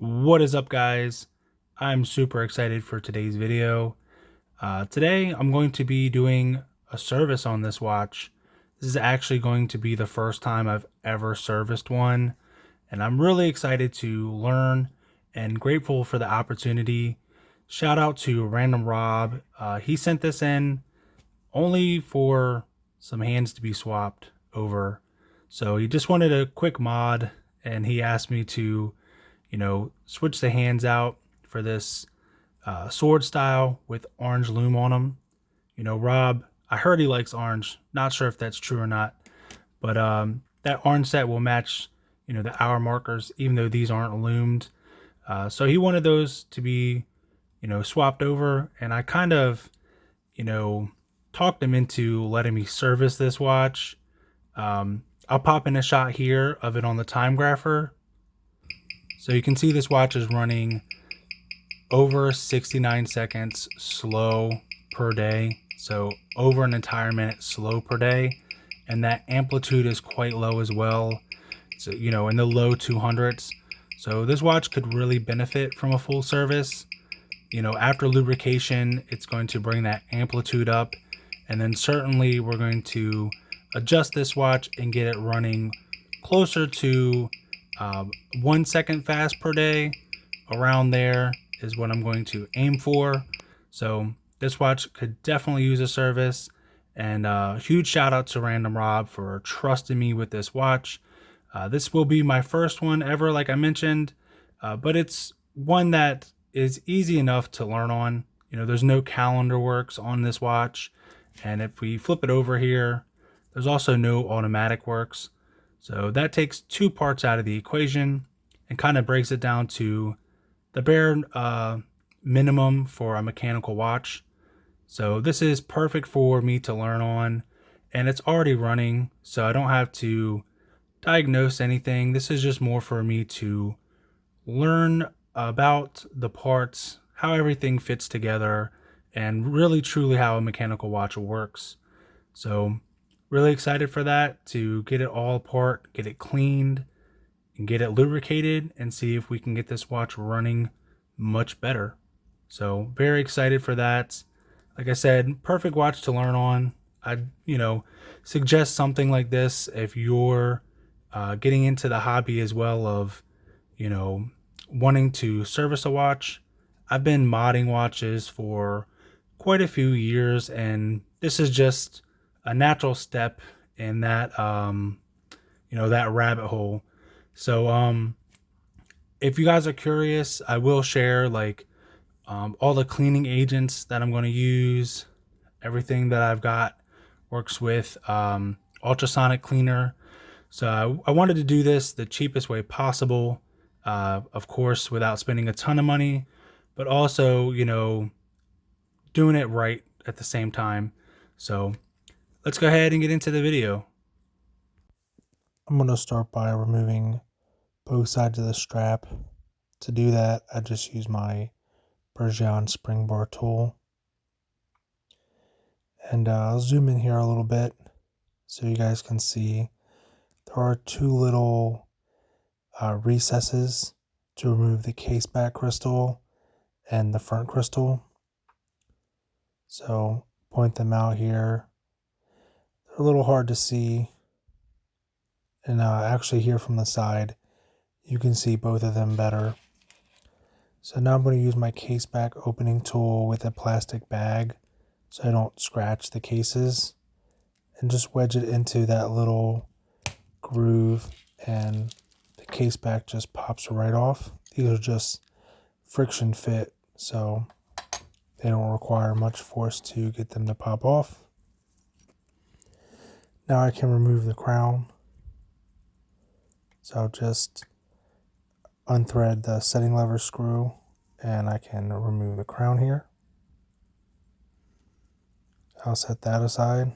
What is up, guys? I'm super excited for today's video. Today I'm going to be doing a service on this watch. This is actually going to be the first time I've ever serviced one, and I'm really excited to learn and grateful for the opportunity. Shout out to Random Rob. He sent this in only for some hands to be swapped over. So he just wanted a quick mod, and he asked me to switch the hands out for this sword style with orange loom on them. Rob, I heard he likes orange. Not sure if that's true or not, but that orange set will match, the hour markers, even though these aren't loomed. So he wanted those to be, swapped over, and I kind of, talked him into letting me service this watch. I'll pop in a shot here of it on the time grapher. So you can see this watch is running over 69 seconds slow per day. So over an entire minute slow per day. And that amplitude is quite low as well. So, in the low 200s. So this watch could really benefit from a full service. After lubrication, it's going to bring that amplitude up. And then certainly we're going to adjust this watch and get it running closer to 1 second fast per day. Around there is what I'm going to aim for. So this watch could definitely use a service, and huge shout out to Random Rob for trusting me with this watch. This will be my first one ever, like I mentioned, but it's one that is easy enough to learn on. There's no calendar works on this watch, and if we flip it over here, there's also no automatic works. So that takes two parts out of the equation and kind of breaks it down to the bare minimum for a mechanical watch. So this is perfect for me to learn on, and it's already running, so I don't have to diagnose anything. This is just more for me to learn about the parts, how everything fits together, and really truly how a mechanical watch works. So really excited for that, to get it all apart, get it cleaned, and get it lubricated, and see if we can get this watch running much better. So very excited for that. Like I said, perfect watch to learn on. I'd suggest something like this if you're getting into the hobby as well of wanting to service a watch. I've been modding watches for quite a few years, and this is just a natural step in that that rabbit hole. So if you guys are curious, I will share all the cleaning agents that I'm going to use. Everything that I've got works with ultrasonic cleaner. So I wanted to do this the cheapest way possible, of course, without spending a ton of money, but also doing it right at the same time. So let's go ahead and get into the video. I'm going to start by removing both sides of the strap. To do that, I just use my Bergeon spring bar tool. And I'll zoom in here a little bit so you guys can see there are two little recesses to remove the case back crystal and the front crystal. So point them out here. They're a little hard to see, and actually here from the side you can see both of them better. So now I'm going to use my case back opening tool with a plastic bag so I don't scratch the cases, and just wedge it into that little groove, and the case back just pops right off. These are just friction fit, so they don't require much force to get them to pop off. Now I can remove the crown. So I'll just unthread the setting lever screw, and I can remove the crown here. I'll set that aside.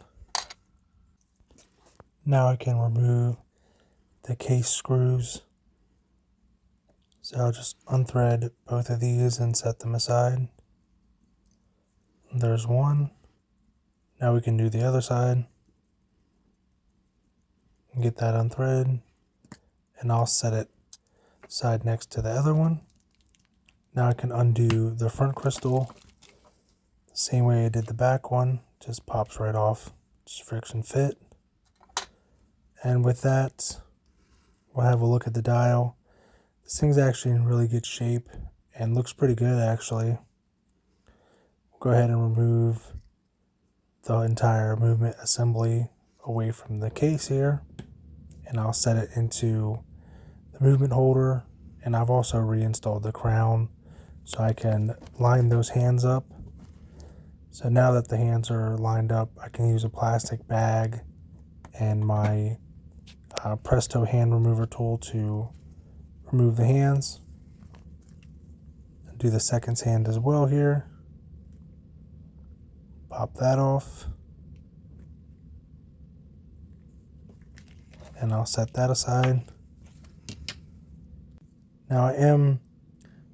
Now I can remove the case screws. So I'll just unthread both of these and set them aside. There's one. Now we can do the other side. Get that unthreaded, and I'll set it side next to the other one. Now I can undo the front crystal the same way I did the back one. Just pops right off, just friction fit. And with that, we'll have a look at the dial. This thing's actually in really good shape and looks pretty good actually. We'll go ahead and remove the entire movement assembly away from the case here, and I'll set it into the movement holder. And I've also reinstalled the crown so I can line those hands up. So now that the hands are lined up, I can use a plastic bag and my Presto hand remover tool to remove the hands. Do the second hand as well here. Pop that off. And I'll set that aside. Now I am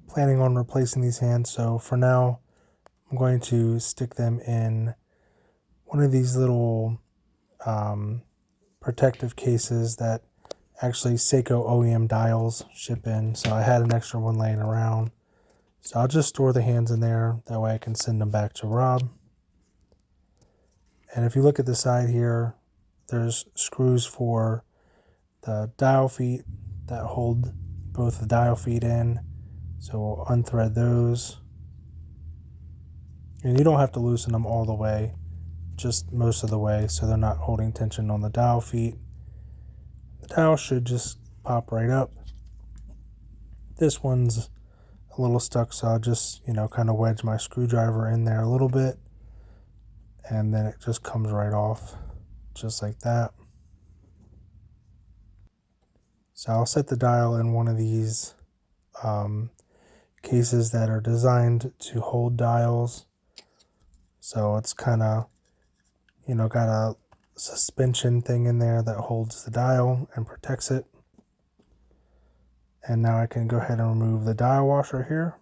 planning on replacing these hands, so for now I'm going to stick them in one of these little protective cases that actually Seiko OEM dials ship in. So I had an extra one laying around. So I'll just store the hands in there. That way I can send them back to Rob. And if you look at the side here, there's screws for the dial feet that hold both the dial feet in. So we'll unthread those. And you don't have to loosen them all the way, just most of the way, so they're not holding tension on the dial feet. The dial should just pop right up. This one's a little stuck, so I'll just, kind of wedge my screwdriver in there a little bit, and then it just comes right off, just like that. So I'll set the dial in one of these cases that are designed to hold dials. So it's kind of, got a suspension thing in there that holds the dial and protects it. And now I can go ahead and remove the dial washer here.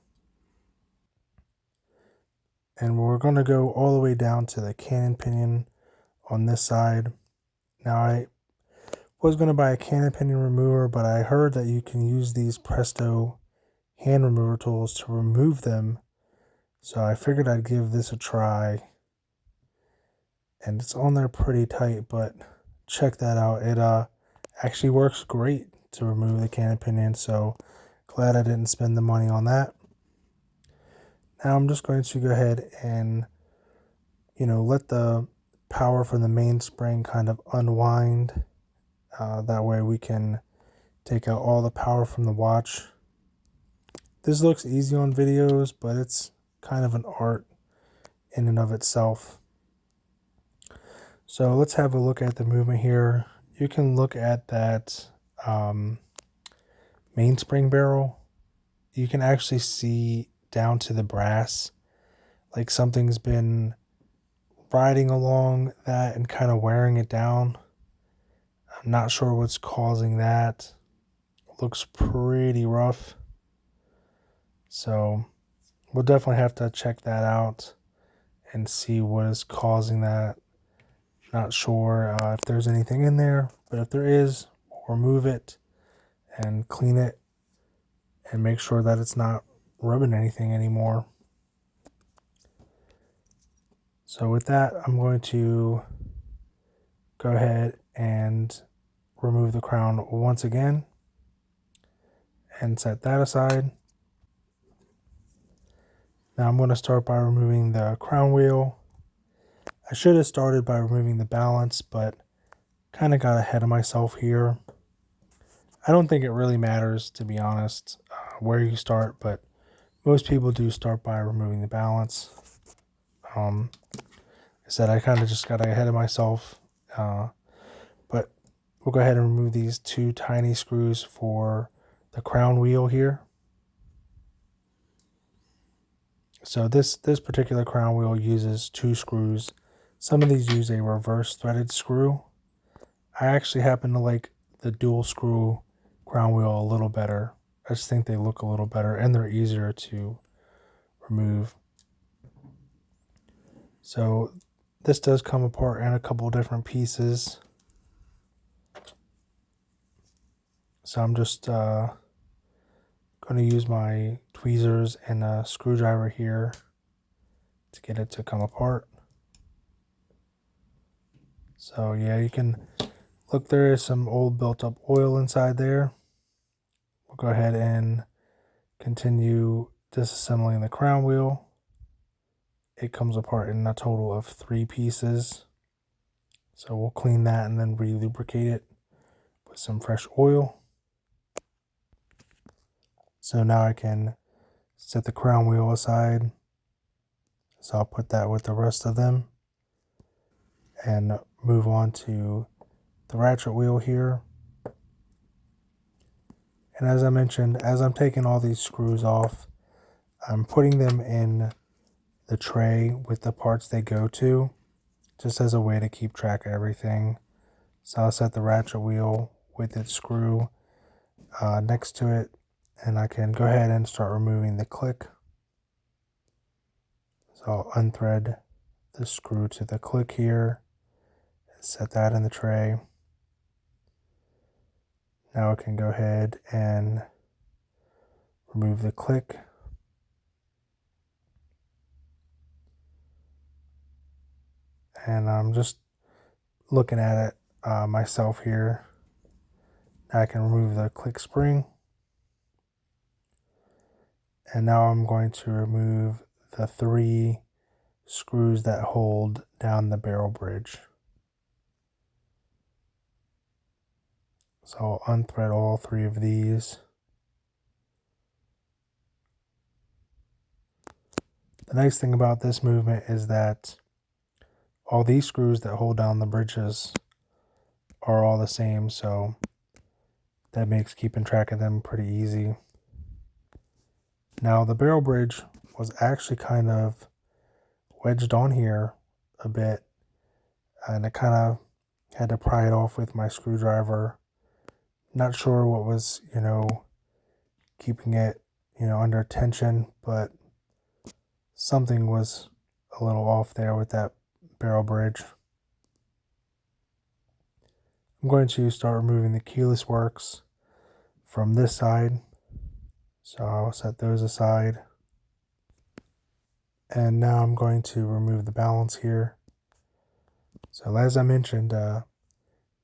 And we're going to go all the way down to the cannon pinion on this side. Now I was going to buy a cannon pinion remover, but I heard that you can use these Presto hand remover tools to remove them. So I figured I'd give this a try. And it's on there pretty tight, but check that out. It actually works great to remove the cannon pinion, so glad I didn't spend the money on that. Now I'm just going to go ahead and, let the power from the mainspring kind of unwind. That way we can take out all the power from the watch. This looks easy on videos, but it's kind of an art in and of itself. So let's have a look at the movement here. You can look at that mainspring barrel. You can actually see down to the brass, like something's been riding along that and kind of wearing it down. I'm not sure what's causing that. It looks pretty rough. So we'll definitely have to check that out and see what is causing that. Not sure if there's anything in there, but if there is, we'll remove it and clean it and make sure that it's not rubbing anything anymore. So with that, I'm going to go ahead and remove the crown once again and set that aside. Now I'm going to start by removing the crown wheel. I should have started by removing the balance, but kind of got ahead of myself here. I don't think it really matters, to be honest, where you start, but most people do start by removing the balance. Like I said, I kind of just got ahead of myself, but we'll go ahead and remove these two tiny screws for the crown wheel here. So this particular crown wheel uses two screws. Some of these use a reverse threaded screw. I actually happen to like the dual screw crown wheel a little better. I just think they look a little better and they're easier to remove. So this does come apart in a couple different pieces. So I'm just going to use my tweezers and a screwdriver here to get it to come apart. So yeah, you can look, there is some old built up oil inside there. We'll go ahead and continue disassembling the crown wheel. It comes apart in a total of 3 pieces. So we'll clean that and then re-lubricate it with some fresh oil. So now I can set the crown wheel aside. So I'll put that with the rest of them and move on to the ratchet wheel here. And as I mentioned, as I'm taking all these screws off, I'm putting them in the tray with the parts they go to, just as a way to keep track of everything. So I'll set the ratchet wheel with its screw next to it, and I can go ahead and start removing the click. So I'll unthread the screw to the click here and set that in the tray. Now I can go ahead and remove the click. And I'm just looking at it myself here. Now I can remove the click spring. And now I'm going to remove the 3 screws that hold down the barrel bridge. So I'll unthread all 3 of these. The nice thing about this movement is that all these screws that hold down the bridges are all the same, so that makes keeping track of them pretty easy. Now the barrel bridge was actually kind of wedged on here a bit, and I kind of had to pry it off with my screwdriver. Not sure what was, keeping it, under tension, but something was a little off there with that barrel bridge. I'm going to start removing the keyless works from this side. So I'll set those aside. And now I'm going to remove the balance here. So as I mentioned,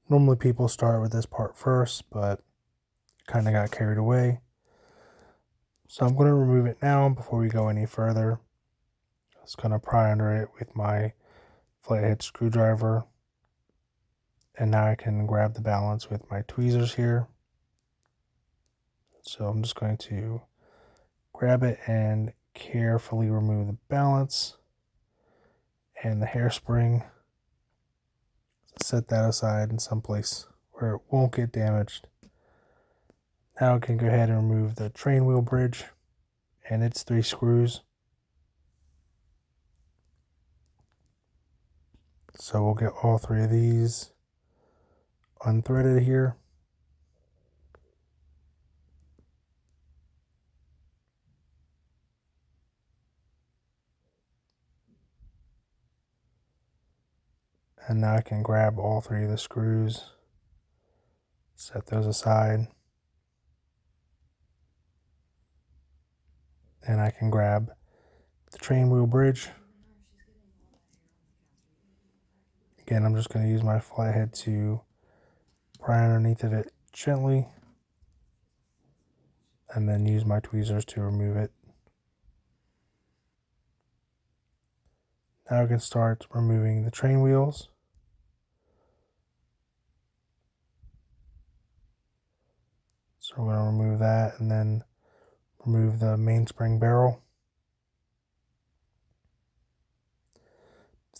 normally people start with this part first, but kind of got carried away. So I'm going to remove it now before we go any further. Just going to pry under it with my flathead screwdriver. And now I can grab the balance with my tweezers here. So I'm just going to grab it and carefully remove the balance and the hairspring. Set that aside in some place where it won't get damaged. Now I can go ahead and remove the train wheel bridge and its 3 screws. So we'll get all 3 of these unthreaded here. And now I can grab all 3 of the screws, set those aside, and I can grab the train wheel bridge. Again, I'm just going to use my flathead to pry underneath of it gently, and then use my tweezers to remove it. Now I can start removing the train wheels. So we're going to remove that and then remove the mainspring barrel.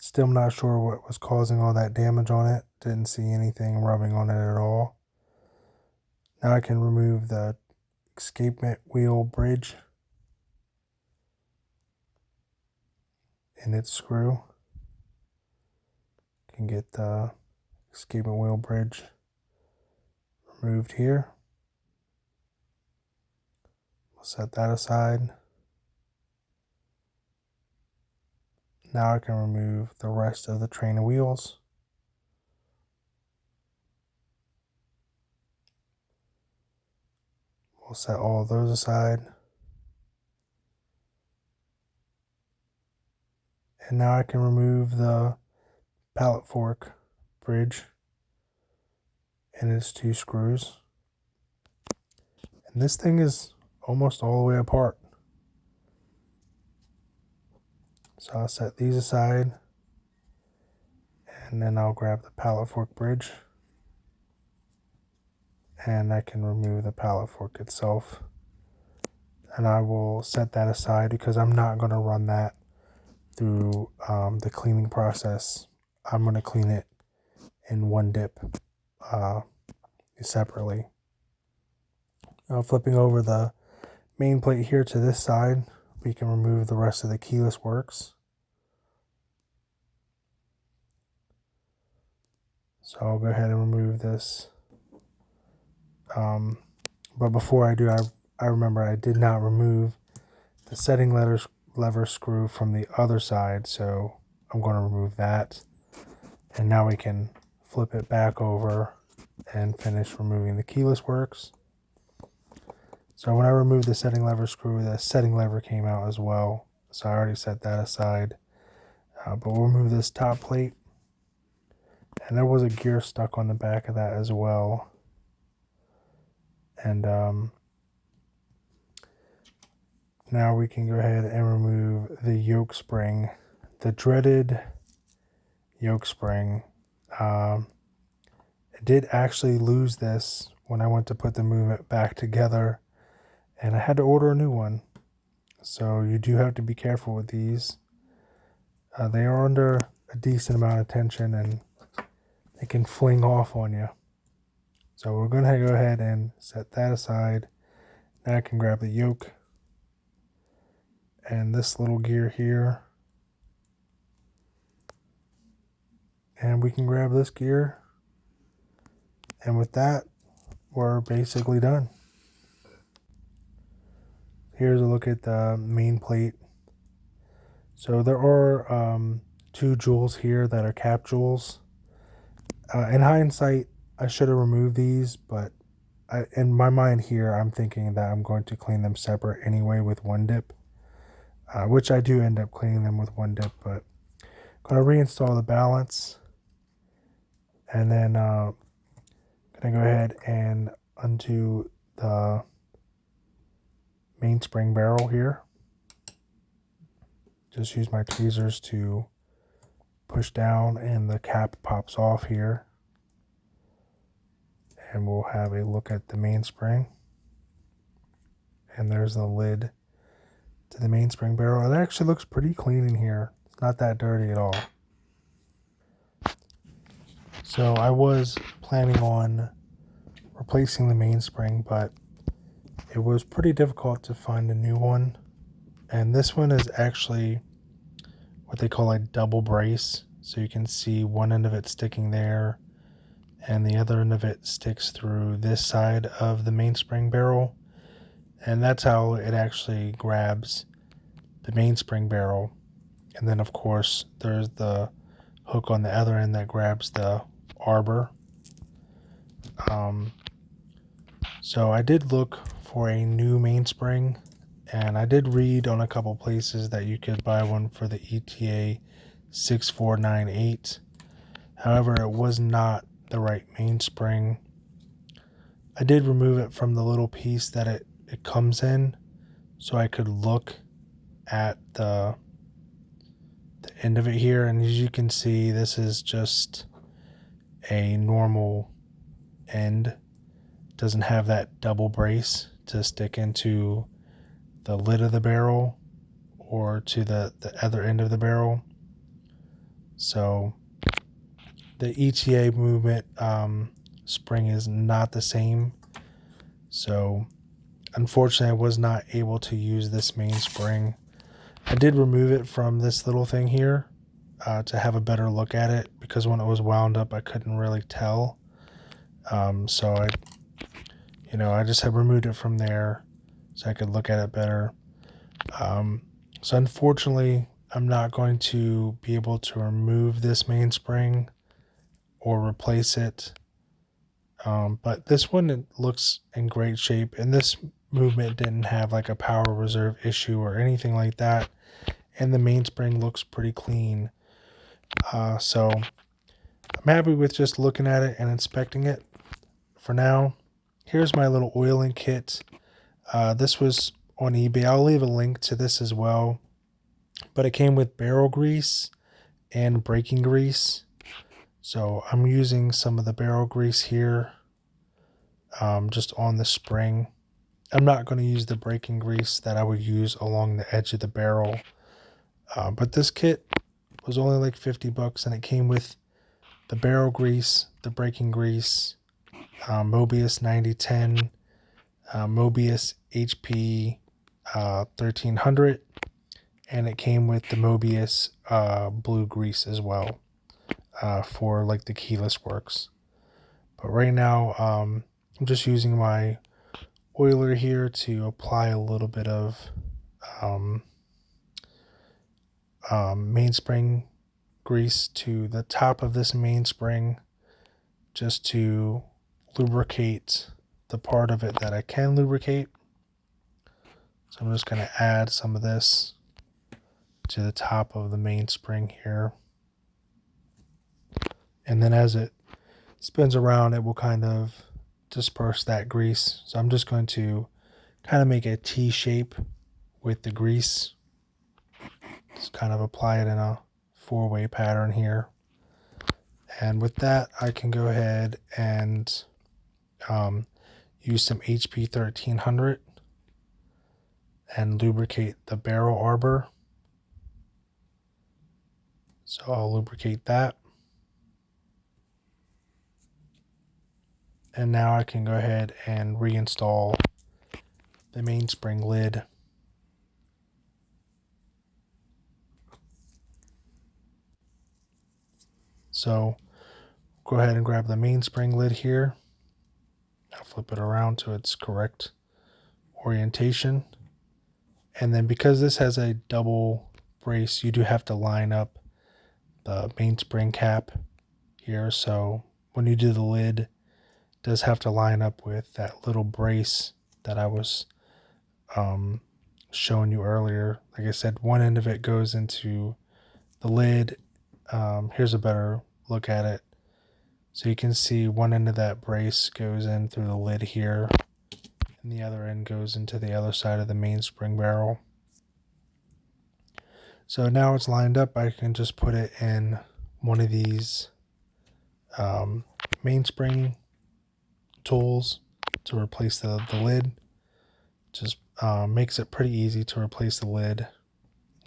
Still not sure what was causing all that damage on it. Didn't see anything rubbing on it at all. Now I can remove the escapement wheel bridge and its screw. Can get the escapement wheel bridge removed here. We'll set that aside. Now I can remove the rest of the train wheels. We'll set all of those aside. And now I can remove the pallet fork bridge and its 2 screws. And this thing is almost all the way apart. So I'll set these aside, and then I'll grab the pallet fork bridge, and I can remove the pallet fork itself. And I will set that aside because I'm not going to run that through the cleaning process. I'm going to clean it in one dip separately. Flipping over the main plate here to this side, we can remove the rest of the keyless works. So I'll go ahead and remove this. But before I do, I remember I did not remove the setting lever screw from the other side, so I'm going to remove that. And now we can flip it back over and finish removing the keyless works. So when I removed the setting lever screw, the setting lever came out as well. So I already set that aside. But we'll remove this top plate. And there was a gear stuck on the back of that as well. And now we can go ahead and remove the yoke spring, the dreaded yoke spring. I did actually lose this when I went to put the movement back together, and I had to order a new one. So you do have to be careful with these. They are under a decent amount of tension and they can fling off on you. So we're going to go ahead and set that aside. Now I can grab the yoke and this little gear here. And we can grab this gear. And with that, we're basically done. Here's a look at the main plate. So there are 2 jewels here that are cap jewels. In hindsight, I should have removed these, but in my mind here, I'm thinking that I'm going to clean them separate anyway with one dip, which I do end up cleaning them with one dip, but I'm going to reinstall the balance, and then going to go ahead and undo the mainspring barrel here. Just use my tweezers to push down and the cap pops off here. And we'll have a look at the mainspring. And there's the lid to the mainspring barrel. It actually looks pretty clean in here. It's not that dirty at all. So I was planning on replacing the mainspring, but it was pretty difficult to find a new one. And this one is actually what they call a double brace. So you can see one end of it sticking there, and the other end of it sticks through this side of the mainspring barrel. And that's how it actually grabs the mainspring barrel. And then of course there's the hook on the other end that grabs the arbor. So I did look for a new mainspring, and I did read on a couple places that you could buy one for the ETA 6498. However, it was not the right mainspring. I did remove it from the little piece that it comes in, so I could look at the end of it here, and as you can see, this is just a normal end. It doesn't have that double brace to stick into the lid of the barrel or to the other end of the barrel. So the ETA movement spring is not the same. So unfortunately I was not able to use this mainspring. I did remove it from this little thing here to have a better look at it, because when it was wound up I couldn't really tell. So I just have removed it from there so I could look at it better. So unfortunately I'm not going to be able to remove this mainspring or replace it. But this one, it looks in great shape, and this movement didn't have like a power reserve issue or anything like that. and the mainspring looks pretty clean. So I'm happy with just looking at it and inspecting it. For now, here's my little oiling kit. This was on eBay. I'll leave a link to this as well. But it came with barrel grease and braking grease. So I'm using some of the barrel grease here, just on the spring. I'm not going to use the braking grease that I would use along the edge of the barrel. But this kit was only like 50 bucks, and it came with the barrel grease, the braking grease, Mobius 9010, Mobius HP 1300, and it came with the Mobius blue grease as well, for like the keyless works. But right now, I'm just using my oiler here to apply a little bit of mainspring grease to the top of this mainspring, just to lubricate the part of it that I can lubricate. So I'm just going to add some of this to the top of the mainspring here. And then as it spins around, it will kind of disperse that grease. So I'm just going to kind of make a T shape with the grease. Just kind of apply it in a four-way pattern here. And with that, I can go ahead and use some HP 1300 and lubricate the barrel arbor. So I'll lubricate that. And now I can go ahead and reinstall the mainspring lid. So go ahead and grab the mainspring lid here. I'll flip it around to its correct orientation. And then because this has a double brace, you do have to line up the mainspring cap here. So when you do the lid, it does have to line up with that little brace that I was showing you earlier. Like I said, one end of it goes into the lid. Here's a better look at it. So you can see one end of that brace goes in through the lid here, and the other end goes into the other side of the mainspring barrel. So now it's lined up, I can just put it in one of these mainspring tools to replace the lid. Just makes it pretty easy to replace the lid.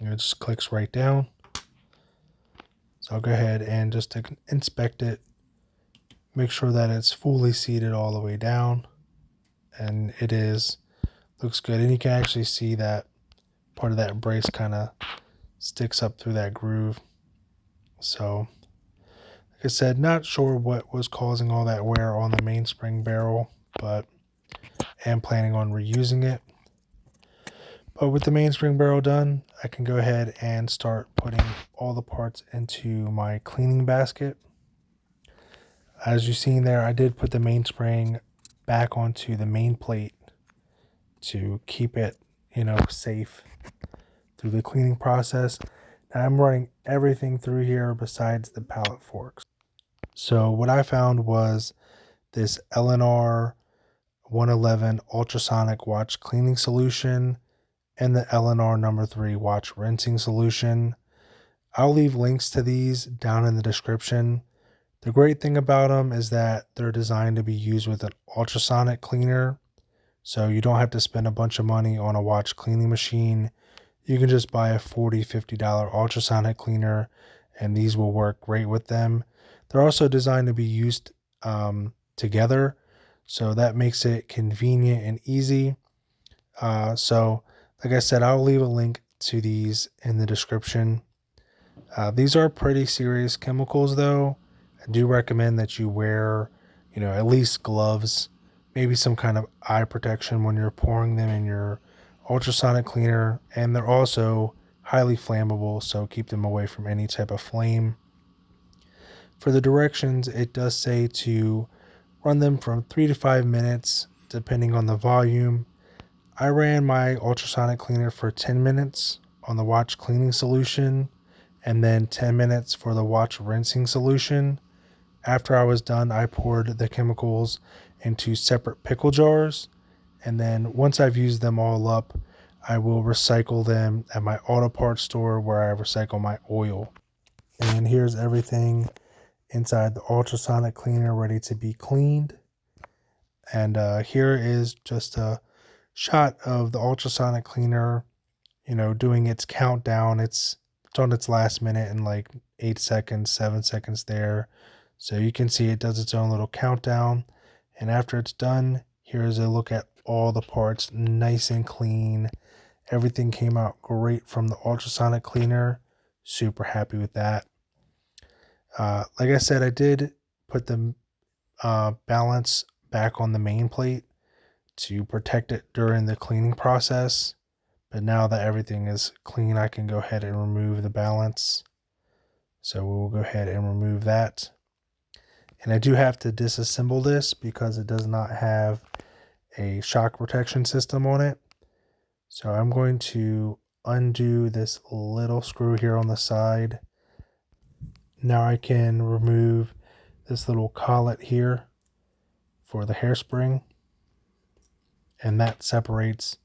It just clicks right down. So I'll go ahead and just inspect it, make sure that it's fully seated all the way down, and it is. Looks good, and you can actually see that part of that brace kind of sticks up through that groove. So like I said, not sure what was causing all that wear on the mainspring barrel, but am planning on reusing it. But with the mainspring barrel done, I can go ahead and start putting all the parts into my cleaning basket. As you've seen there, I did put the mainspring back onto the main plate to keep it, safe through the cleaning process. Now I'm running everything through here besides the pallet forks. So what I found was this LNR 111 ultrasonic watch cleaning solution and the LNR number 3 watch rinsing solution. I'll leave links to these down in the description. The great thing about them is that they're designed to be used with an ultrasonic cleaner, so you don't have to spend a bunch of money on a watch cleaning machine. You can just buy a $40, $50 ultrasonic cleaner, and these will work great with them. They're also designed to be used together, so that makes it convenient and easy. So like I said, I'll leave a link to these in the description. These are pretty serious chemicals though. I do recommend that you wear, at least gloves, maybe some kind of eye protection when you're pouring them in your ultrasonic cleaner. And they're also highly flammable, so keep them away from any type of flame. For the directions, it does say to run them from 3 to 5 minutes, depending on the volume. I ran my ultrasonic cleaner for 10 minutes on the watch cleaning solution and then 10 minutes for the watch rinsing solution. After I was done, I poured the chemicals into separate pickle jars, and then once I've used them all up, I will recycle them at my auto parts store where I recycle my oil. And here's everything inside the ultrasonic cleaner ready to be cleaned. And here is just a shot of the ultrasonic cleaner, doing its countdown. It's on its last minute and like 8 seconds, 7 seconds there. So you can see it does its own little countdown. And after it's done, here's a look at all the parts, nice and clean. Everything came out great from the ultrasonic cleaner. Super happy with that. Like I said, I did put the balance back on the main plate to protect it during the cleaning process. But now that everything is clean, I can go ahead and remove the balance. So we will go ahead and remove that. And I do have to disassemble this because it does not have a shock protection system on it. So I'm going to undo this little screw here on the side. Now I can remove this little collet here for the hairspring, and that separates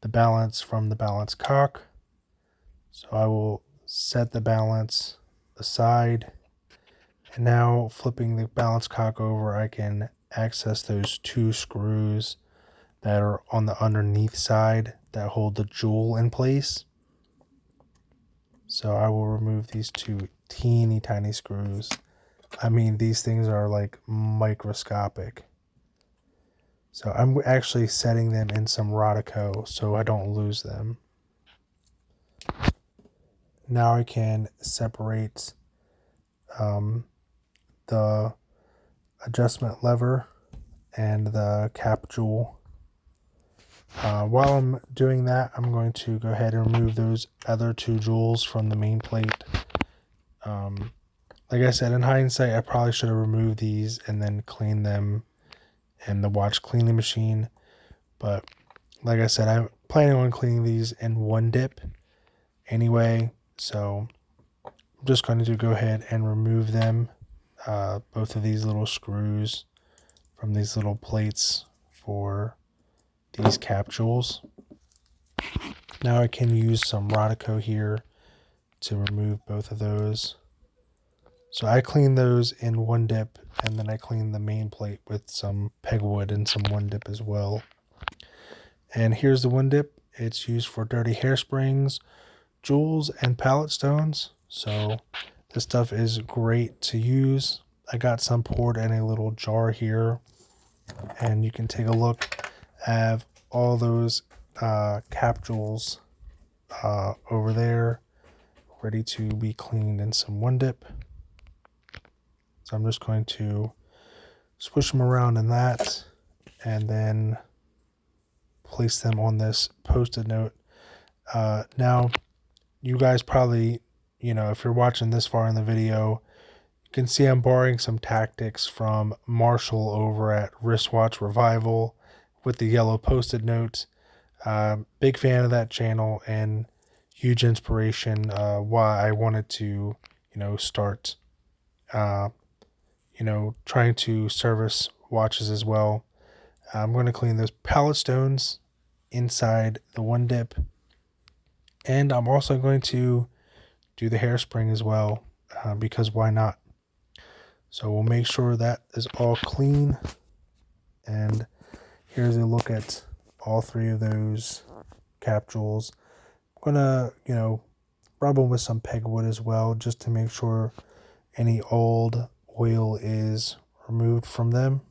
the balance from the balance cock. So I will set the balance aside, and now flipping the balance cock over, I can access those two screws that are on the underneath side that hold the jewel in place. So I will remove these two teeny tiny screws. I mean, these things are like microscopic. So I'm actually setting them in some Rodico so I don't lose them. Now I can separate the adjustment lever and the cap jewel. While I'm doing that, I'm going to go ahead and remove those other two jewels from the main plate. Like I said, in hindsight, I probably should have removed these and then cleaned them in the watch cleaning machine. But like I said, I'm planning on cleaning these in one dip anyway. So I'm just going to go ahead and remove them, both of these little screws from these little plates for these cap jewels. Now I can use some Rodico here to remove both of those. So I clean those in one dip, and then I clean the main plate with some pegwood and some one dip as well. And here's the one dip. It's used for dirty hairsprings, jewels, and pallet stones. So this stuff is great to use. I got some poured in a little jar here, and you can take a look at all those cap jewels over there, ready to be cleaned in some one dip. So I'm just going to swish them around in that and then place them on this post-it note. Now, you guys probably, if you're watching this far in the video, you can see I'm borrowing some tactics from Marshall over at Wristwatch Revival with the yellow post-it note. Big fan of that channel and huge inspiration why I wanted to, start trying to service watches as well. I'm going to clean those pallet stones inside the one dip, and I'm also going to do the hairspring as well, because why not? So we'll make sure that is all clean, and here's a look at all three of those cap jewels. I'm gonna, rub them with some pegwood as well, just to make sure any old oil is removed from them.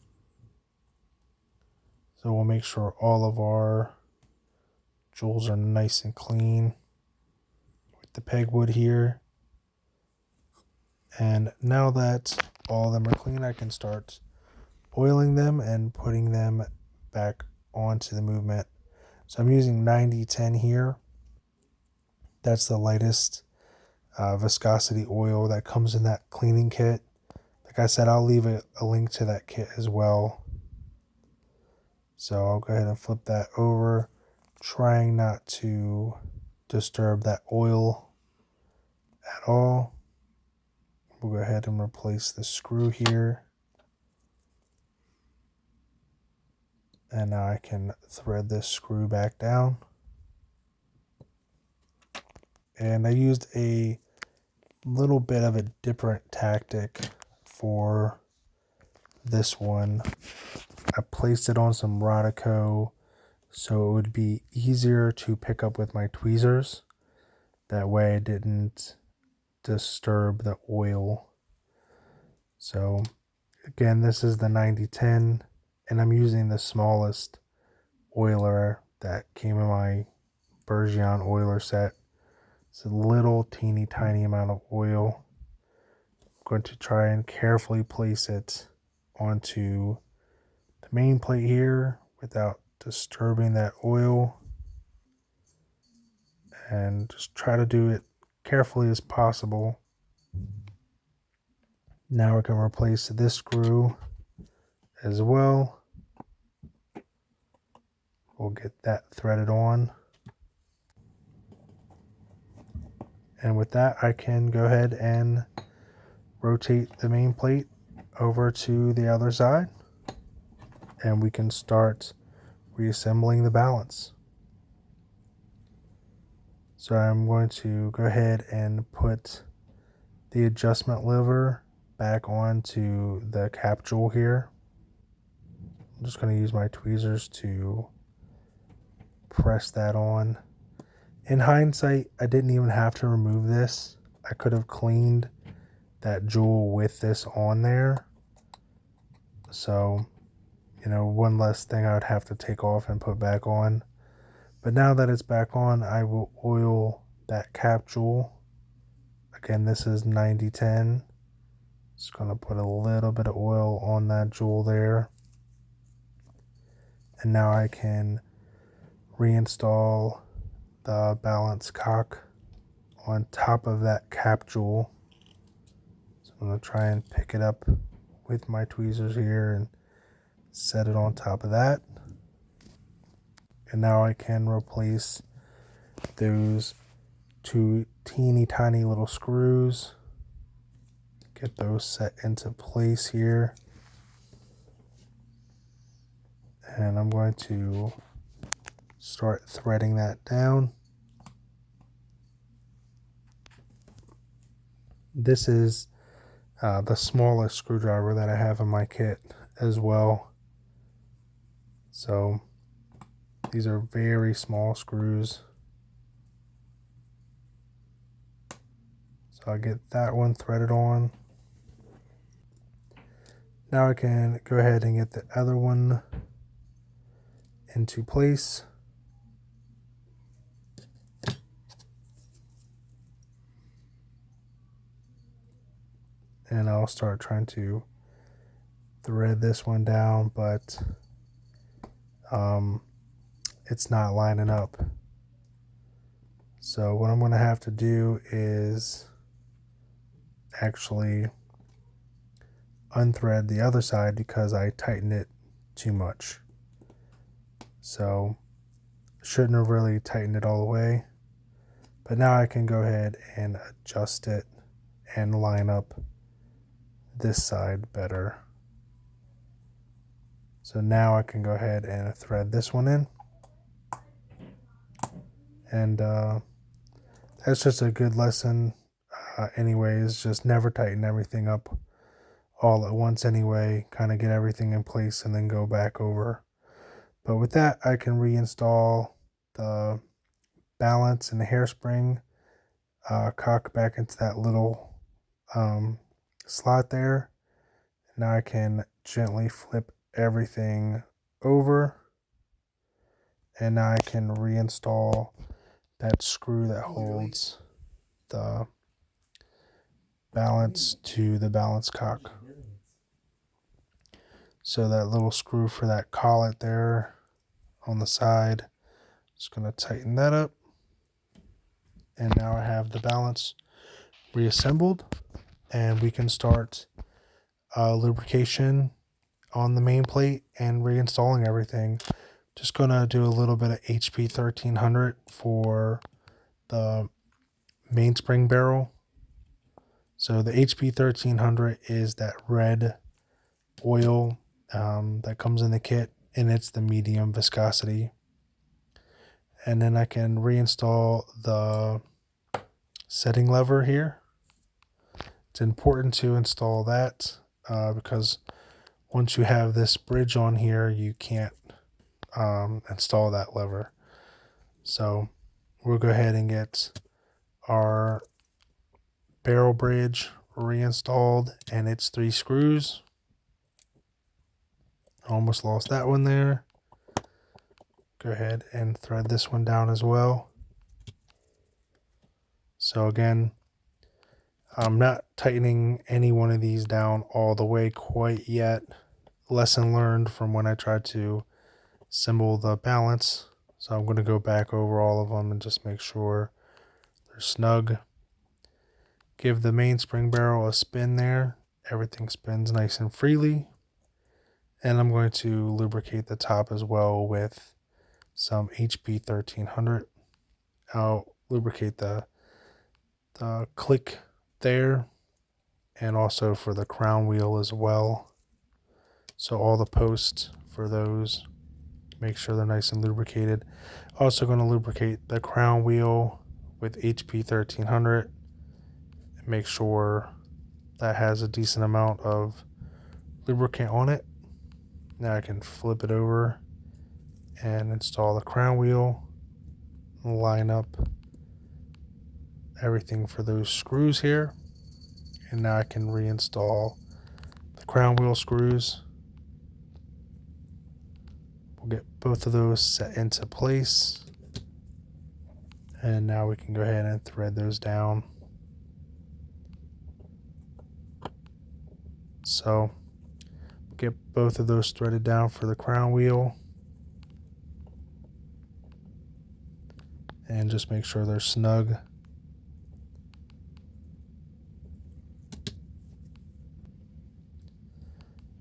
So we'll make sure all of our jewels are nice and clean with the pegwood here. And now that all of them are clean, I can start oiling them and putting them back onto the movement. So I'm using 9010 here. That's the lightest viscosity oil that comes in that cleaning kit. Like I said, I'll leave a link to that kit as well. So I'll go ahead and flip that over, trying not to disturb that oil at all. We'll go ahead and replace the screw here. And now I can thread this screw back down. And I used a little bit of a different tactic for this one. I placed it on some Rodico so it would be easier to pick up with my tweezers. That way it didn't disturb the oil. So again, this is the 9010 and I'm using the smallest oiler that came in my Bergeon oiler set. It's a little teeny tiny amount of oil. I'm going to try and carefully place it onto the main plate here without disturbing that oil, and just try to do it carefully as possible. Now we can replace this screw as well. We'll get that threaded on. And with that, I can go ahead and rotate the main plate over to the other side, and we can start reassembling the balance. So I'm going to go ahead and put the adjustment lever back onto the capsule here. I'm just going to use my tweezers to press that on. In hindsight, I didn't even have to remove this. I could have cleaned that jewel with this on there. So, you know, one less thing I would have to take off and put back on. But now that it's back on, I will oil that cap jewel. Again, this is 9010. Just going to put a little bit of oil on that jewel there. And now I can reinstall the balance cock on top of that cap jewel. So I'm going to try and pick it up with my tweezers here and set it on top of that. And now I can replace those two teeny tiny little screws. Get those set into place here. And I'm going to start threading that down. This is the smallest screwdriver that I have in my kit as well. So these are very small screws. So I'll get that one threaded on. Now I can go ahead and get the other one into place. And I'll start trying to thread this one down, but it's not lining up. So what I'm going to have to do is actually unthread the other side because I tightened it too much. So shouldn't have really tightened it all the way, but now I can go ahead and adjust it and line up this side better. So now I can go ahead and thread this one in, and that's just a good lesson anyways. Just never tighten everything up all at once anyway, kind of get everything in place and then go back over. But with that, I can reinstall the balance and the hairspring cock back into that little slot there. Now I can gently flip everything over, and now I can reinstall that screw that holds the balance to the balance cock. So that little screw for that collet there on the side, just going to tighten that up. And now I have the balance reassembled, and we can start lubrication on the main plate and reinstalling everything. Just going to do a little bit of HP 1300 for the mainspring barrel. So the HP 1300 is that red oil that comes in the kit, and it's the medium viscosity. And then I can reinstall the setting lever here. It's important to install that because once you have this bridge on here, you can't install that lever. So we'll go ahead and get our barrel bridge reinstalled, and it's 3 screws. Almost lost that one there. Go ahead and thread this one down as well. So again, I'm not tightening any one of these down all the way quite yet. Lesson learned from when I tried to assemble the balance. So I'm going to go back over all of them and just make sure they're snug. Give the mainspring barrel a spin there. Everything spins nice and freely. And I'm going to lubricate the top as well with some HP 1300. I'll lubricate the click there, and also for the crown wheel as well. So all the posts for those, make sure they're nice and lubricated. Also going to lubricate the crown wheel with HP 1300. Make sure that has a decent amount of lubricant on it. Now I can flip it over and install the crown wheel, line up everything for those screws here, and now I can reinstall the crown wheel screws. We'll get both of those set into place, and now we can go ahead and thread those down. So get both of those threaded down for the crown wheel, and just make sure they're snug.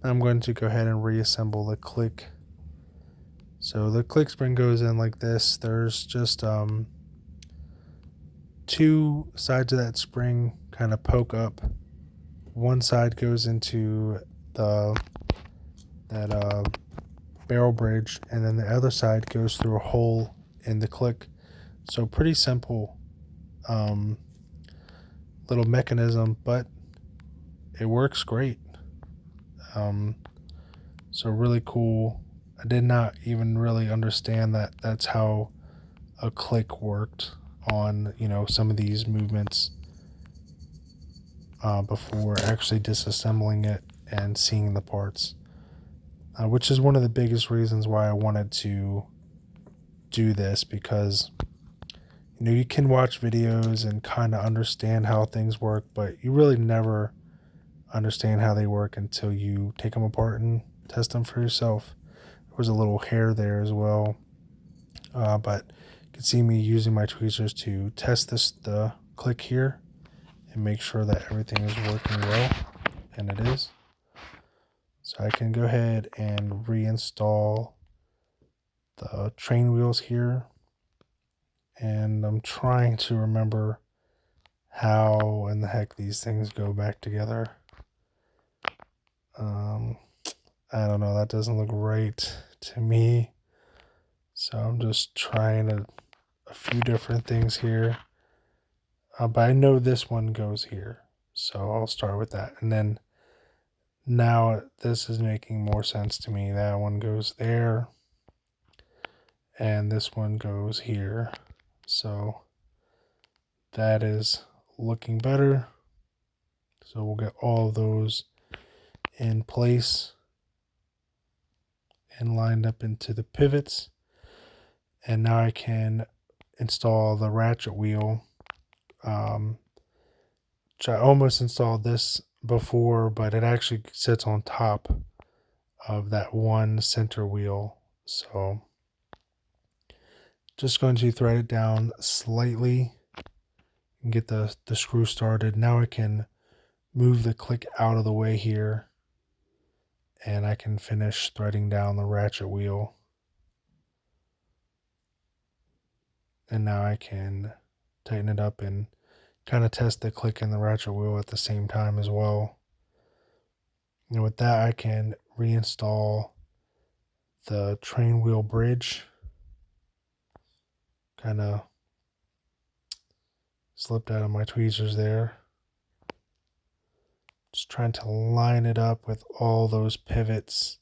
I'm going to go ahead and reassemble the click. So the click spring goes in like this. There's just 2 sides of that spring kind of poke up. One side goes into that barrel bridge, and then the other side goes through a hole in the click. So pretty simple little mechanism, but it works great. So really cool. I did not even really understand that that's how a click worked on, some of these movements before actually disassembling it and seeing the parts, which is one of the biggest reasons why I wanted to do this, because you can watch videos and kind of understand how things work, but you really never understand how they work until you take them apart and test them for yourself. There was a little hair there as well, but you can see me using my tweezers to test the click here and make sure that everything is working well, and it is. So I can go ahead and reinstall the train wheels here, and I'm trying to remember how in the heck these things go back together. I don't know, that doesn't look right to me, so I'm just trying a few different things here, but I know this one goes here, so I'll start with that. And then now this is making more sense to me. That one goes there, and this one goes here, so that is looking better. So we'll get all of those in place and lined up into the pivots, and now I can install the ratchet wheel. Which I almost installed this before, but it actually sits on top of that one center wheel. So just going to thread it down slightly and get the screw started. Now I can move the click out of the way here, and I can finish threading down the ratchet wheel. And now I can tighten it up and kind of test the click and the ratchet wheel at the same time as well. And with that, I can reinstall the train wheel bridge. Kind of slipped out of my tweezers there. Just trying to line it up with all those pivots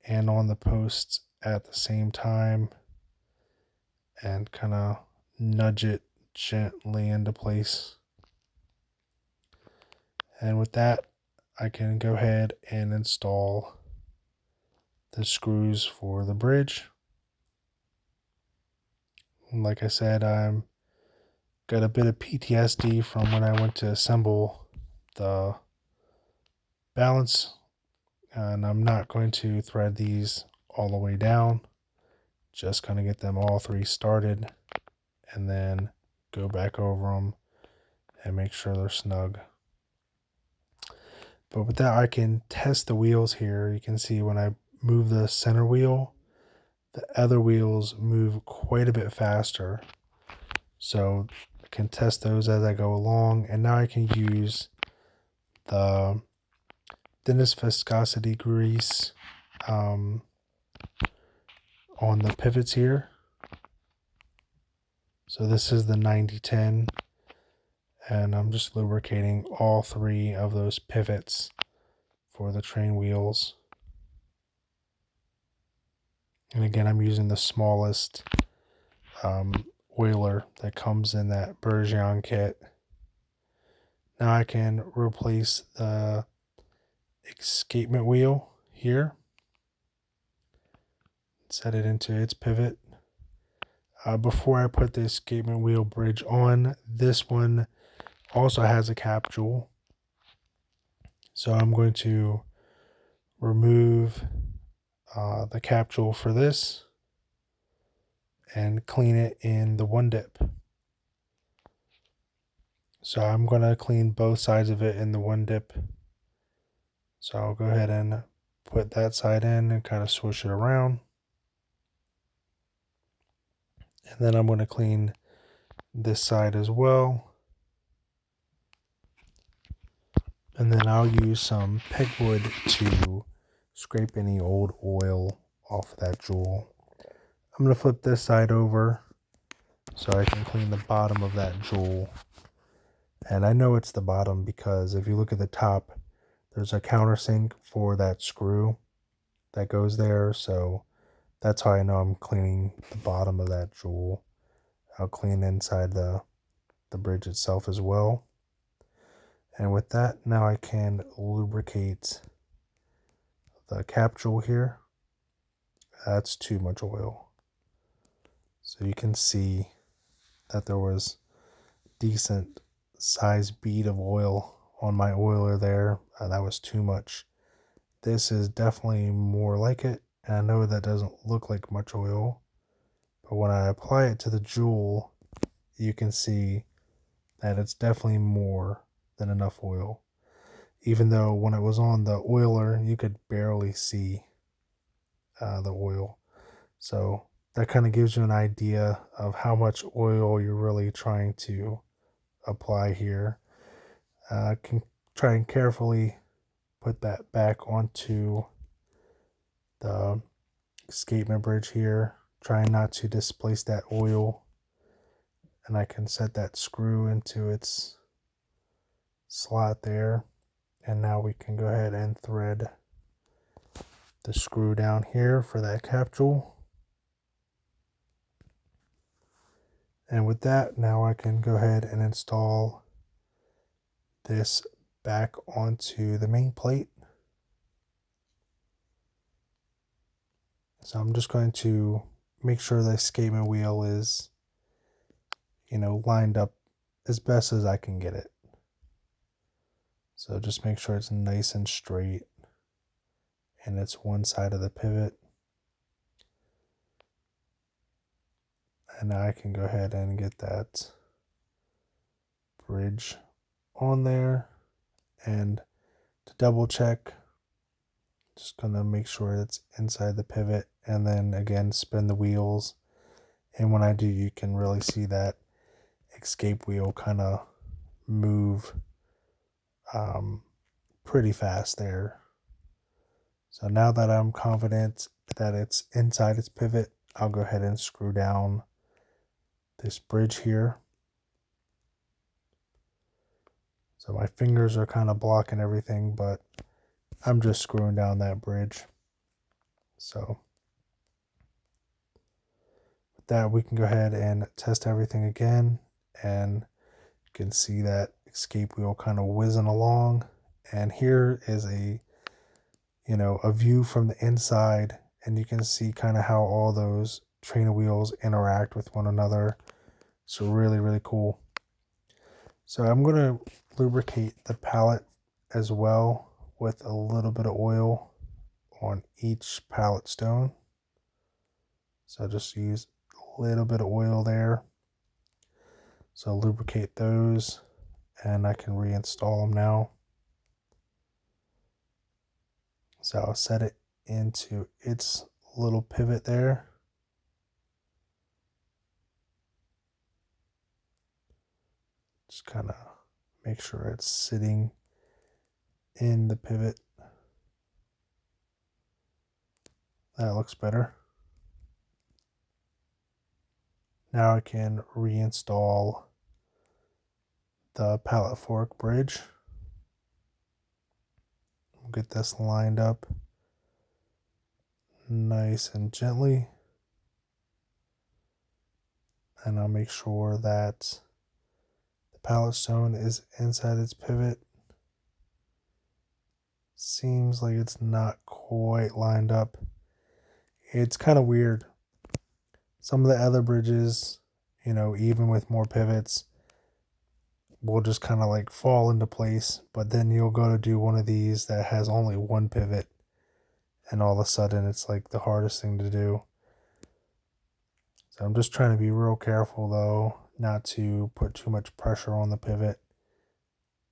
and on the posts at the same time and kind of nudge it gently into place. And with that, I can go ahead and install the screws for the bridge. And like I said, I'm got a bit of PTSD from when I went to assemble the balance, and I'm not going to thread these all the way down. Just going to get them all three started and then go back over them and make sure they're snug. But with that, I can test the wheels here. You can see when I move the center wheel, the other wheels move quite a bit faster. So I can test those as I go along. And now I can use the thinnest viscosity grease on the pivots here. So this is the 9010. And I'm just lubricating all three of those pivots for the train wheels. And again, I'm using the smallest oiler that comes in that Bergeon kit. Now I can replace the escapement wheel here. Set it into its pivot. Before I put the escapement wheel bridge on, this one also has a capsule. So I'm going to remove the capsule for this and clean it in the one dip. So I'm going to clean both sides of it in the one dip. So I'll go ahead and put that side in and kind of swoosh it around. And then I'm going to clean this side as well. And then I'll use some pegwood to scrape any old oil off of that jewel. I'm going to flip this side over so I can clean the bottom of that jewel. And I know it's the bottom because if you look at the top, there's a countersink for that screw that goes there. So that's how I know I'm cleaning the bottom of that jewel. I'll clean inside the bridge itself as well. And with that, now I can lubricate the capsule here. That's too much oil. So you can see that there was decent sized bead of oil on my oiler there. That was too much. This is definitely more like it. And I know that doesn't look like much oil, but when I apply it to the jewel, you can see that it's definitely more than enough oil. Even though when it was on the oiler, you could barely see the oil. So that kind of gives you an idea of how much oil you're really trying to apply here. Can try and carefully put that back onto the escapement bridge here, trying not to displace that oil. And I can set that screw into its slot there. And now we can go ahead and thread the screw down here for that capsule. And with that, now I can go ahead and install this back onto the main plate. So I'm just going to make sure the escapement wheel is, lined up as best as I can get it. So just make sure it's nice and straight and it's one side of the pivot. And now I can go ahead and get that bridge on there. And to double check, just gonna make sure it's inside the pivot and then again spin the wheels. And when I do, you can really see that escape wheel kind of move pretty fast there. So now that I'm confident that it's inside its pivot, I'll go ahead and screw down this bridge here. So my fingers are kind of blocking everything, but I'm just screwing down that bridge. So with that, we can go ahead and test everything again, and you can see that escape wheel kind of whizzing along. And here is a view from the inside, and you can see kind of how all those trainer wheels interact with one another. So really, really cool. So I'm going to lubricate the pallet as well with a little bit of oil on each pallet stone. So just use a little bit of oil there. So lubricate those, and I can reinstall them now. So I'll set it into its little pivot there. Just kind of make sure it's sitting in the pivot. That looks better. Now I can reinstall the pallet fork bridge. We'll get this lined up nice and gently. And I'll make sure that the pallet stone is inside its pivot. Seems like it's not quite lined up. It's kind of weird. Some of the other bridges, even with more pivots, will just kind of like fall into place. But then you'll go to do one of these that has only one pivot, and all of a sudden it's like the hardest thing to do. So I'm just trying to be real careful though, not to put too much pressure on the pivot.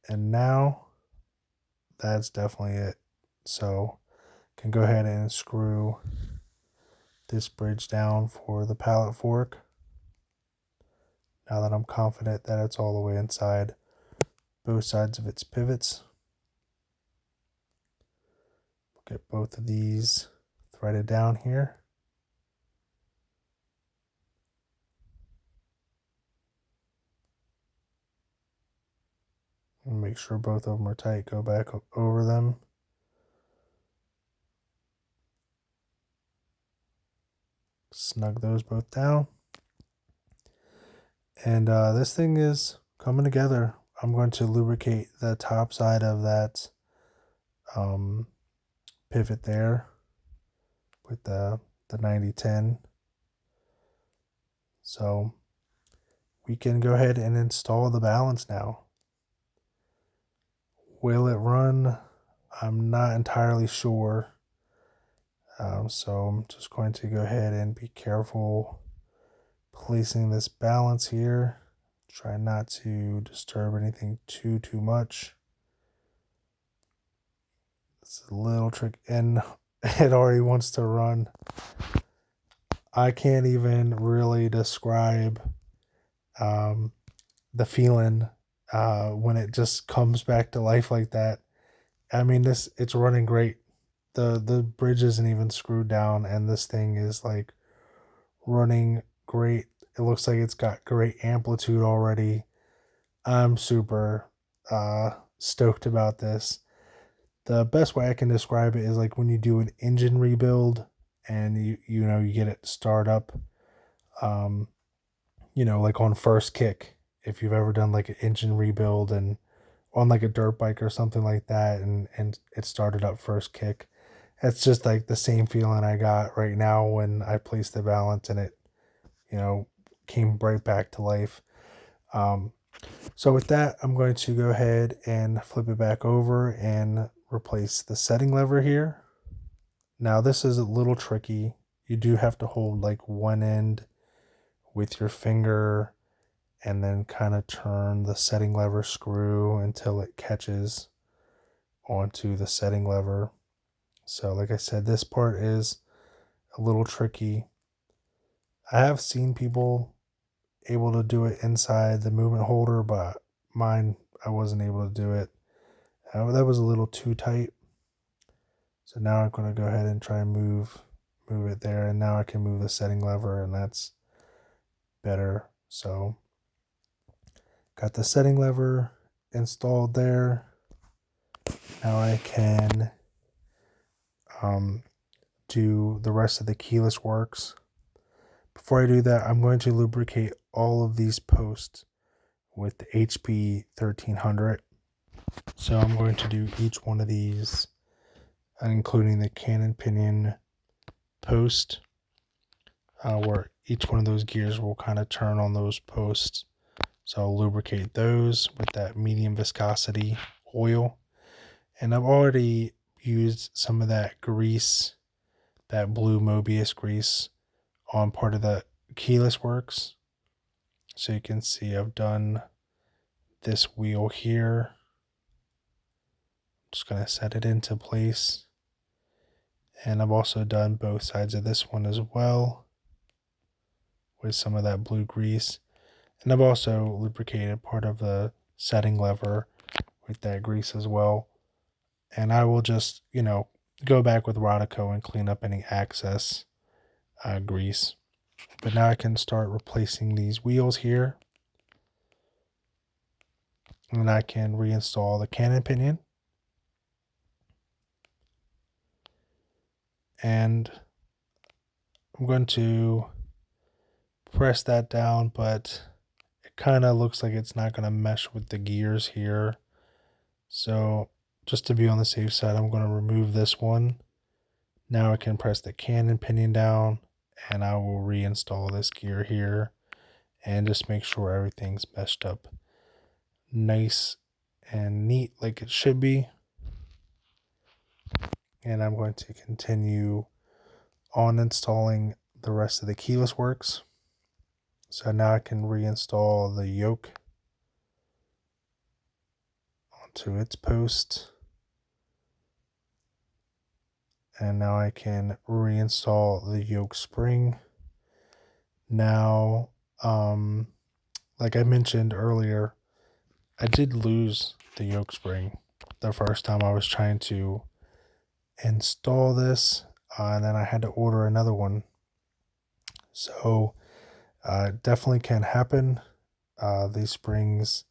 And now that's definitely it. So I can go ahead and screw this bridge down for the pallet fork. Now that I'm confident that it's all the way inside both sides of its pivots. Get both of these threaded down here. And make sure both of them are tight. Go back over them. Snug those both down. And this thing is coming together. I'm going to lubricate the top side of that pivot there with the 9010. So we can go ahead and install the balance now. Will it run? I'm not entirely sure. So I'm just going to go ahead and be careful placing this balance here. Try not to disturb anything too much. It's a little trick, and it already wants to run. I can't even really describe the feeling when it just comes back to life like that. I mean, it's running great. The bridge isn't even screwed down, and this thing is like running great. It looks like it's got great amplitude already. I'm super stoked about this. The best way I can describe it is like when you do an engine rebuild and you get it start up, like on first kick. If you've ever done like an engine rebuild and on like a dirt bike or something like that, and it started up first kick, it's just like the same feeling I got right now when I placed the balance and it came right back to life. So with that, I'm going to go ahead and flip it back over and replace the setting lever here. Now this is a little tricky. You do have to hold like one end with your finger and then kind of turn the setting lever screw until it catches onto the setting lever. So like I said, this part is a little tricky. I have seen people able to do it inside the movement holder, but mine, I wasn't able to do it. That was a little too tight. So now I'm going to go ahead and try and move it there, and now I can move the setting lever, and that's better. So got the setting lever installed there. Now I can do the rest of the keyless works. Before I do that, I'm going to lubricate all of these posts with the HP 1300. So I'm going to do each one of these, including the cannon pinion post, where each one of those gears will kind of turn on those posts. So I'll lubricate those with that medium viscosity oil. And I've already used some of that grease, that blue Mobius grease, on part of the keyless works. So you can see I've done this wheel here. Just going to set it into place. And I've also done both sides of this one as well with some of that blue grease. And I've also lubricated part of the setting lever with that grease as well. And I will just, go back with Rodico and clean up any excess grease. But now I can start replacing these wheels here. And I can reinstall the cannon pinion. And I'm going to press that down, but it kind of looks like it's not going to mesh with the gears here. So just to be on the safe side, I'm going to remove this one. Now I can press the cannon pinion down, and I will reinstall this gear here and just make sure everything's meshed up nice and neat like it should be. And I'm going to continue on installing the rest of the keyless works. So now I can reinstall the yoke onto its post. And now I can reinstall the yoke spring. Now, like I mentioned earlier, I did lose the yoke spring the first time I was trying to install this, and then I had to order another one. So it definitely can happen. These springs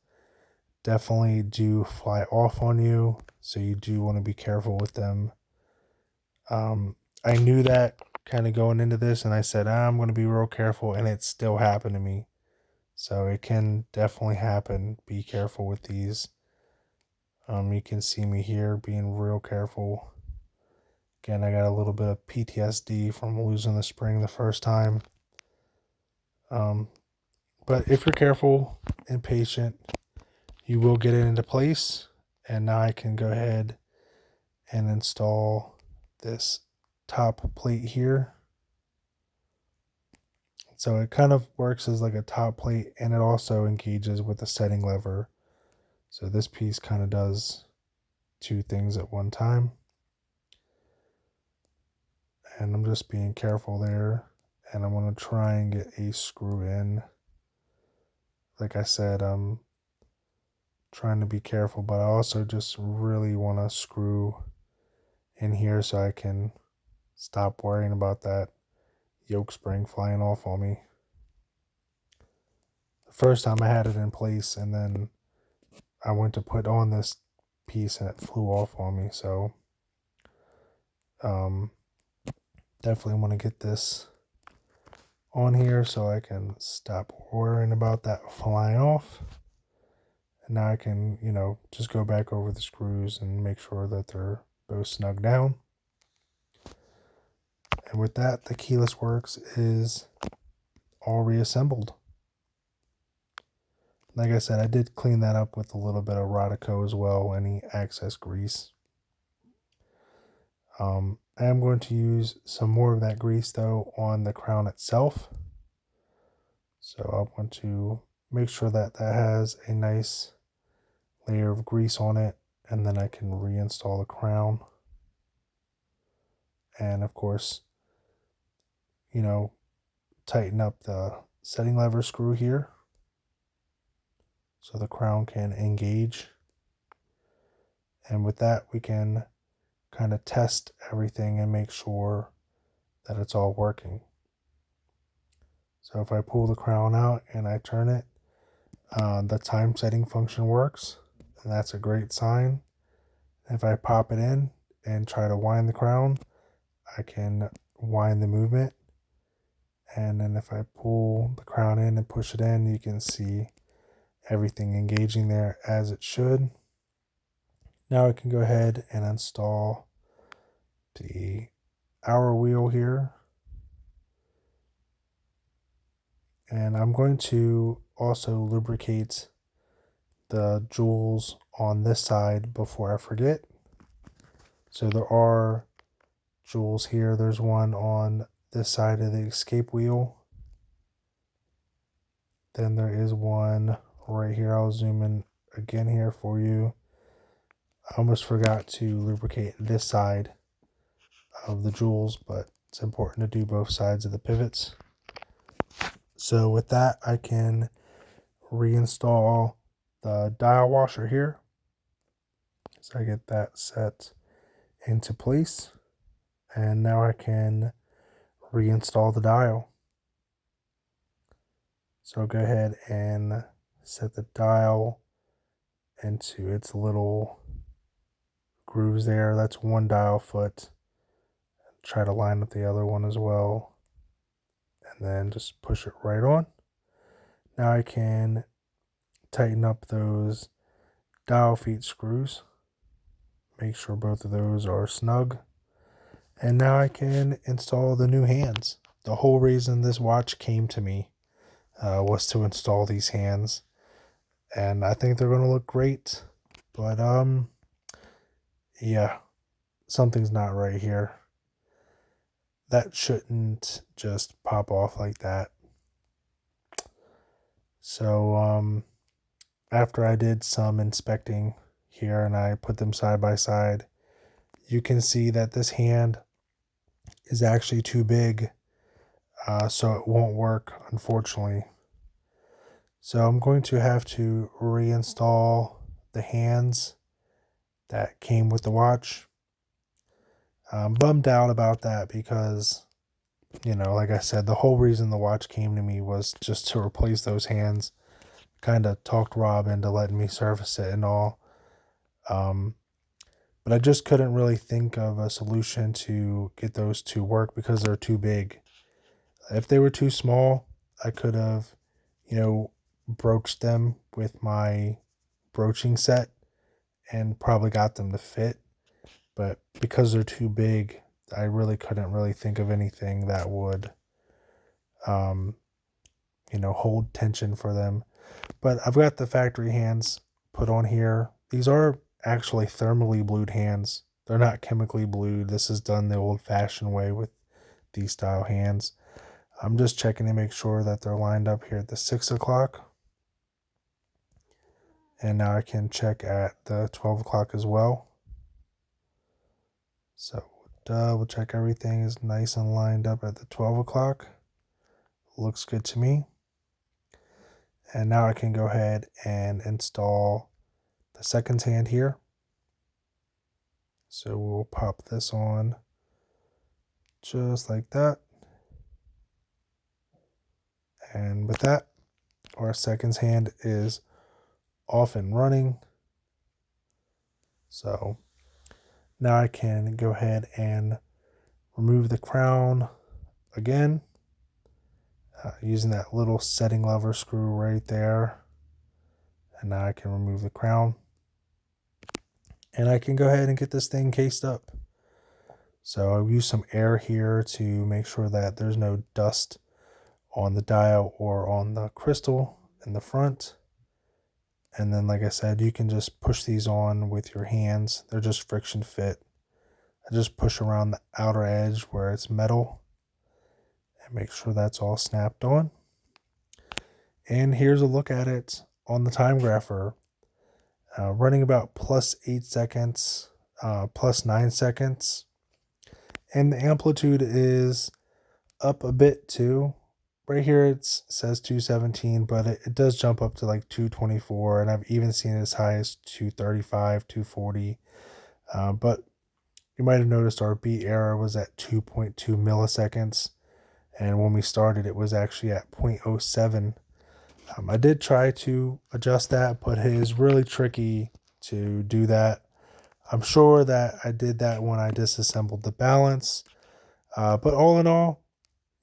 definitely do fly off on you, so you do want to be careful with them. I knew that kind of going into this, and I said, I'm going to be real careful, and it still happened to me. So it can definitely happen. Be careful with these. You can see me here being real careful. Again, I got a little bit of PTSD from losing the spring the first time. But if you're careful and patient, you will get it into place. And now I can go ahead and install this top plate here. So it kind of works as like a top plate, and it also engages with the setting lever. So this piece kind of does two things at one time. And I'm just being careful there. And I'm going to try and get a screw in. Like I said, I'm trying to be careful, but I also just really want to screw in here so I can stop worrying about that yoke spring flying off on me. The first time I had it in place, and then I went to put on this piece and it flew off on me. So definitely want to get this on here so I can stop worrying about that flying off. And now I can, just go back over the screws and make sure that they're both snug down. And with that, the keyless works is all reassembled. Like I said, I did clean that up with a little bit of Rodico as well, any excess grease. I am going to use some more of that grease though on the crown itself. So I want to make sure that that has a nice layer of grease on it, and then I can reinstall the crown. And of course, tighten up the setting lever screw here so the crown can engage. And with that, we can kind of test everything and make sure that it's all working. So if I pull the crown out and I turn it, the time setting function works, and that's a great sign. If I pop it in and try to wind the crown, I can wind the movement. And then if I pull the crown in and push it in, you can see everything engaging there as it should. Now I can go ahead and install the hour wheel here. And I'm going to also lubricate the jewels on this side before I forget. So there are jewels here. There's one on this side of the escape wheel. Then there is one right here. I'll zoom in again here for you. I almost forgot to lubricate this side of the jewels, but it's important to do both sides of the pivots. So with that, I can reinstall the dial washer here. So I get that set into place. And now I can reinstall the dial. So I'll go ahead and set the dial into its little grooves there. That's one dial foot. Try to line up the other one as well. And then just push it right on. Now I can tighten up those dial feet screws. Make sure both of those are snug. And now I can install the new hands. The whole reason this watch came to me was to install these hands. And I think they're going to look great. But, yeah, something's not right here. That shouldn't just pop off like that. So, after I did some inspecting here and I put them side by side, you can see that this hand is actually too big, so it won't work, unfortunately. So I'm going to have to reinstall the hands that came with the watch. I'm bummed out about that because, you know, like I said, the whole reason the watch came to me was just to replace those hands. Kind of talked Rob into letting me service it and all. But I just couldn't really think of a solution to get those to work because they're too big. If they were too small, I could have, you know, broached them with my broaching set and probably got them to fit. But because they're too big, I really couldn't really think of anything that would, you know, hold tension for them. But I've got the factory hands put on here. These are actually thermally blued hands. They're not chemically blued. This is done the old-fashioned way with these style hands. I'm just checking to make sure that they're lined up here at the 6 o'clock. And now I can check at the 12 o'clock as well. So we'll check everything is nice and lined up at the 12 o'clock. Looks good to me. And now I can go ahead and install the seconds hand here. So we'll pop this on just like that. And with that, our seconds hand is off and running. So now I can go ahead and remove the crown again, using that little setting lever screw right there. And now I can remove the crown. And I can go ahead and get this thing cased up. So I'll use some air here to make sure that there's no dust on the dial or on the crystal in the front. And then, like I said, you can just push these on with your hands. They're just friction fit. I just push around the outer edge where it's metal and make sure that's all snapped on. And here's a look at it on the time grapher. Running about +8 seconds, +9 seconds. And the amplitude is up a bit too, right here it says 217, but it does jump up to like 224, and I've even seen it as high as 235, 240. But you might have noticed our beat error was at 2.2 milliseconds, and when we started it was actually at 0.07. I did try to adjust that, but it is really tricky to do that. I'm sure that I did that when I disassembled the balance, but all in all,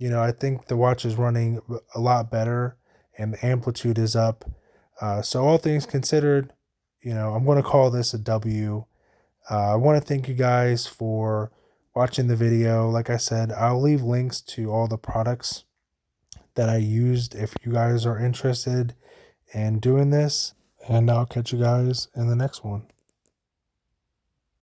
I think the watch is running a lot better and the amplitude is up. So all things considered, I'm going to call this a W. I want to thank you guys for watching the video. Like I said, I'll leave links to all the products that I used if you guys are interested in doing this. And I'll catch you guys in the next one.